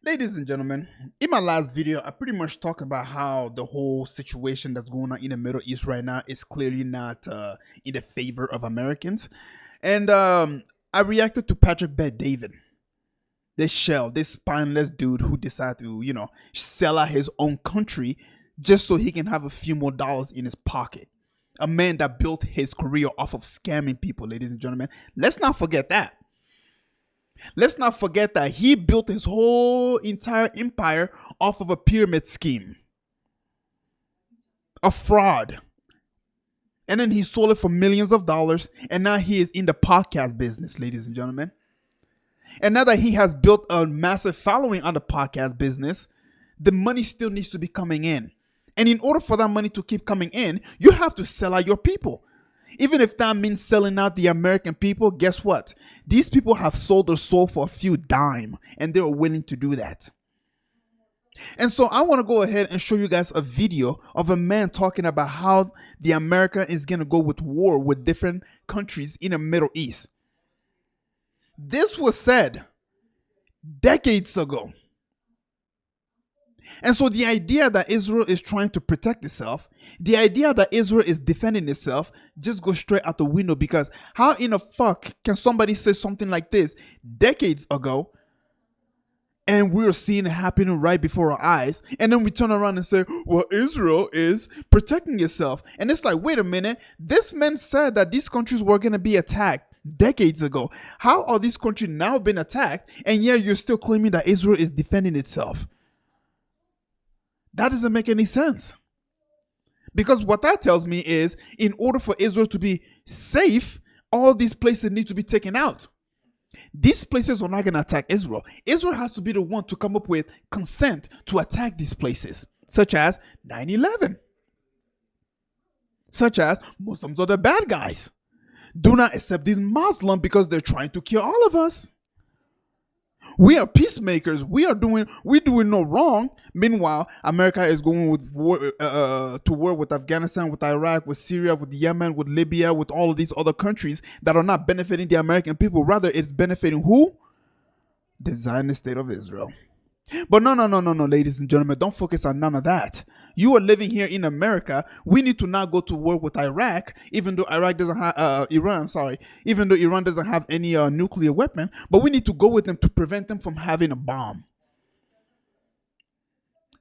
Ladies and gentlemen, in my last video, I pretty much talked about how the whole situation that's going on in the Middle East right now is clearly not in the favor of Americans. And I reacted to Patrick Bet David, this spineless dude who decided to, sell out his own country just so he can have a few more dollars in his pocket. A man that built his career off of scamming people, ladies and gentlemen. Let's not forget that. Let's not forget that he built his whole entire empire off of a pyramid scheme, a fraud. And then he sold it for millions of dollars. And now he is in the podcast business, ladies and gentlemen. And now that he has built a massive following on the podcast business, the money still needs to be coming in. And in order for that money to keep coming in, you have to sell out your people. Even if that means selling out the American people, guess what? These people have sold their soul for a few dime, and they're willing to do that. And so I want to go ahead and show you guys a video of a man talking about how the America is going to go with war with different countries in the Middle East. This was said decades ago. And so the idea that Israel is trying to protect itself, the idea that Israel is defending itself, just goes straight out the window, because how in the fuck can somebody say something like this decades ago and we're seeing it happening right before our eyes, and then we turn around and say, well, Israel is protecting itself. And it's like, wait a minute, this man said that these countries were going to be attacked decades ago. How are these countries now being attacked, and yet you're still claiming that Israel is defending itself? That doesn't make any sense. Because what that tells me is, in order for Israel to be safe, all these places need to be taken out. These places are not going to attack Israel. Israel has to be the one to come up with consent to attack these places, such as 9/11, such as Muslims are the bad guys. Do not accept these Muslims because they're trying to kill all of us. We are peacemakers. We're doing no wrong. Meanwhile, America is going with war, to war with Afghanistan, with Iraq, with Syria, with Yemen, with Libya, with all of these other countries that are not benefiting the American people. Rather, it's benefiting who? The Zionist state of Israel. But no, ladies and gentlemen, don't focus on none of that. You are living here in America. We need to now go to war with Iraq, even though Iraq doesn't have even though Iran doesn't have any nuclear weapon. But we need to go with them to prevent them from having a bomb.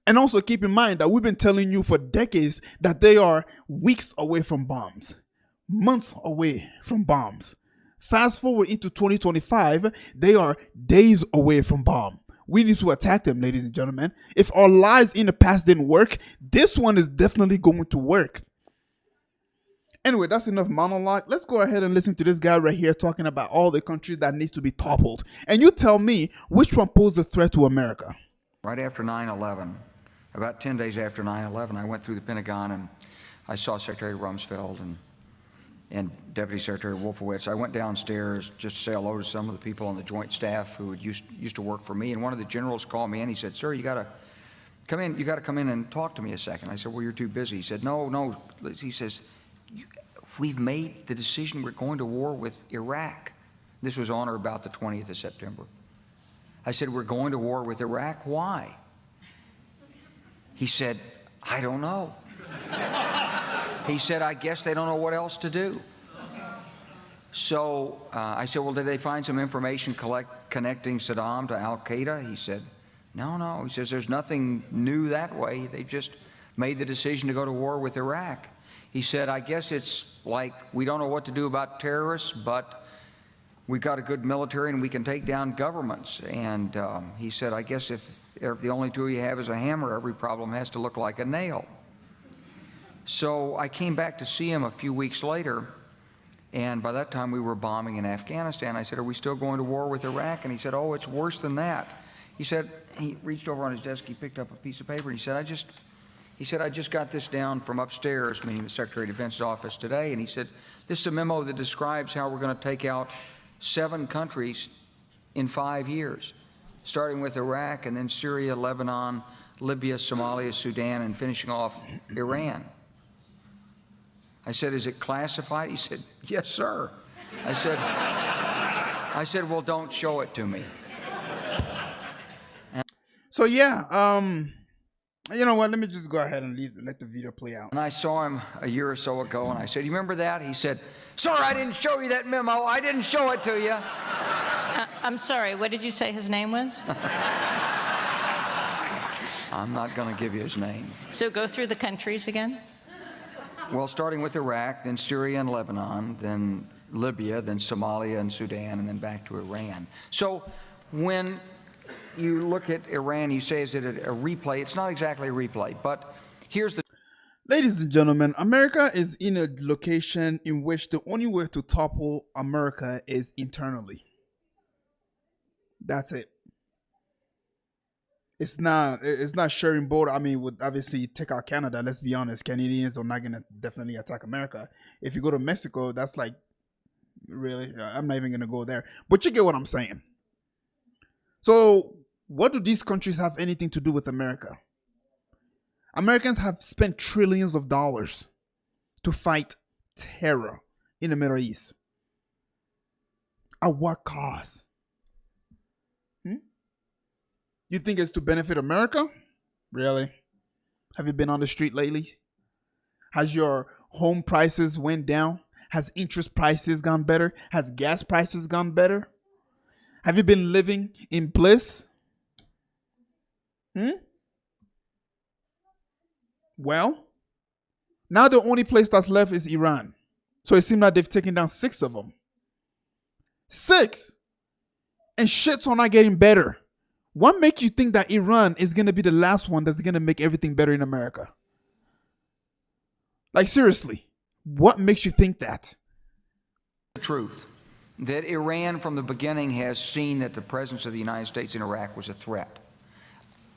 And also keep in mind that we've been telling you for decades that they are weeks away from bombs, months away from bombs. Fast forward into 2025, they are days away from bomb. We need to attack them, ladies and gentlemen. If our lies in the past didn't work, this one is definitely going to work. Anyway, that's enough monologue. Let's go ahead and listen to this guy right here talking about all the countries that need to be toppled. And you tell me which one poses a threat to America. Right after 9/11, about 10 days after 9/11, I went through the Pentagon and I saw Secretary Rumsfeld and Deputy Secretary Wolfowitz. I went downstairs just to say hello to some of the people on the Joint Staff who used to work for me. And one of the generals called me and he said, "Sir, you got to come in. You got to come in and talk to me a second." I said, "Well, you're too busy." He said, "No." He says, "We've made the decision. We're going to war with Iraq." This was on or about the 20th of September. I said, "We're going to war with Iraq. Why?" He said, "I don't know." He said, "I guess they don't know what else to do." So I said, "Well, did they find some information connecting Saddam to Al-Qaeda?" He said, No. He says, "There's nothing new that way. They just made the decision to go to war with Iraq." He said, "I guess it's like we don't know what to do about terrorists, but we've got a good military and we can take down governments." And he said, "I guess if the only tool you have is a hammer, every problem has to look like a nail." So I came back to see him a few weeks later, and by that time we were bombing in Afghanistan. I said, "Are we still going to war with Iraq?" And he said, "Oh, it's worse than that." He said, he reached over on his desk, he picked up a piece of paper, and he said, I just got this down from upstairs," meaning the Secretary of Defense's office today, and he said, "This is a memo that describes how we're going to take out 7 countries in 5 years, starting with Iraq and then Syria, Lebanon, Libya, Somalia, Sudan, and finishing off Iran." I said, "Is it classified?" He said, "Yes, sir." I said, "Well, don't show it to me." So yeah, you know what? Let me just go ahead and let the video play out. And I saw him a year or so ago, and I said, "You remember that?" He said, "Sorry, I didn't show you that memo. I didn't show it to you." I'm sorry, what did you say his name was? I'm not going to give you his name. So go through the countries again. Well, starting with Iraq, then Syria and Lebanon, then Libya, then Somalia and Sudan, and then back to Iran. So when you look at Iran, you say, is it a replay? It's not exactly a replay, but here's the Ladies and gentlemen, America is in a location in which the only way to topple America is internally. That's it. It's not sharing border. I mean, would obviously take out Canada. Let's be honest, Canadians are not gonna definitely attack America. If you go to Mexico, that's like really. I'm not even gonna go there. But you get what I'm saying. So, what do these countries have anything to do with America? Americans have spent trillions of dollars to fight terror in the Middle East. At what cost? You think it's to benefit America? Really? Have you been on the street lately? Has your home prices went down? Has interest prices gone better? Has gas prices gone better? Have you been living in bliss? Well, now the only place that's left is Iran. So it seems like they've taken down 6 of them. 6! And shit's are not getting better. What makes you think that Iran is going to be the last one that's going to make everything better in America? Like, seriously, what makes you think that? The truth that Iran from the beginning has seen that the presence of the United States in Iraq was a threat.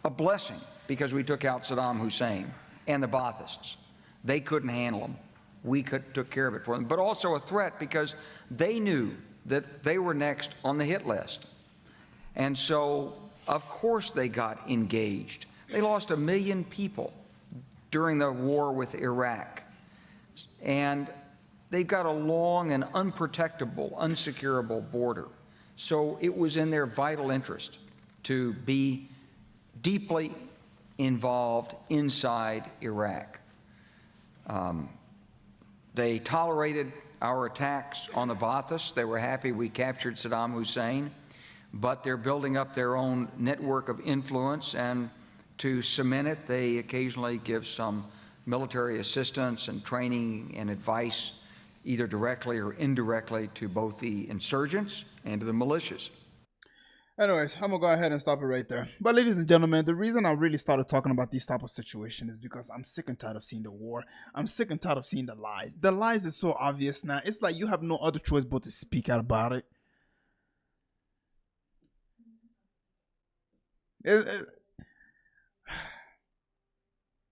A blessing, because we took out Saddam Hussein and the Baathists. They couldn't handle them. We took care of it for them. But also a threat because they knew that they were next on the hit list. And so, of course, they got engaged. They lost 1 million people during the war with Iraq. And they've got a long and unprotectable, unsecurable border. So it was in their vital interest to be deeply involved inside Iraq. They tolerated our attacks on the Baathists. They were happy we captured Saddam Hussein. But they're building up their own network of influence, and to cement it, they occasionally give some military assistance and training and advice, either directly or indirectly, to both the insurgents and to the militias. Anyways, I'm going to go ahead and stop it right there. But ladies and gentlemen, the reason I really started talking about these type of situations is because I'm sick and tired of seeing the war. I'm sick and tired of seeing the lies. The lies is so obvious now. It's like you have no other choice but to speak out about it.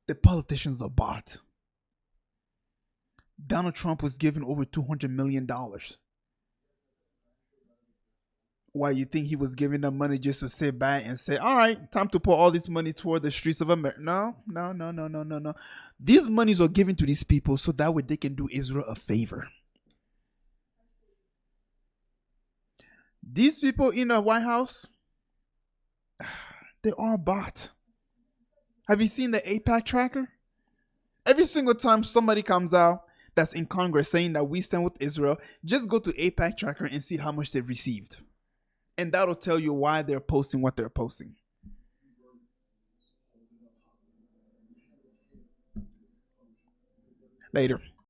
The politicians are bought. Donald Trump was given over $200 million. Why, you think he was giving them money just to sit back and say, all right, time to put all this money toward the streets of America? No. These monies are given to these people so that way they can do Israel a favor. These people in the White House, they are bought. Have you seen the AIPAC tracker? Every single time somebody comes out that's in Congress saying that we stand with Israel, just go to AIPAC tracker and see how much they've received. And that'll tell you why they're posting what they're posting. Later.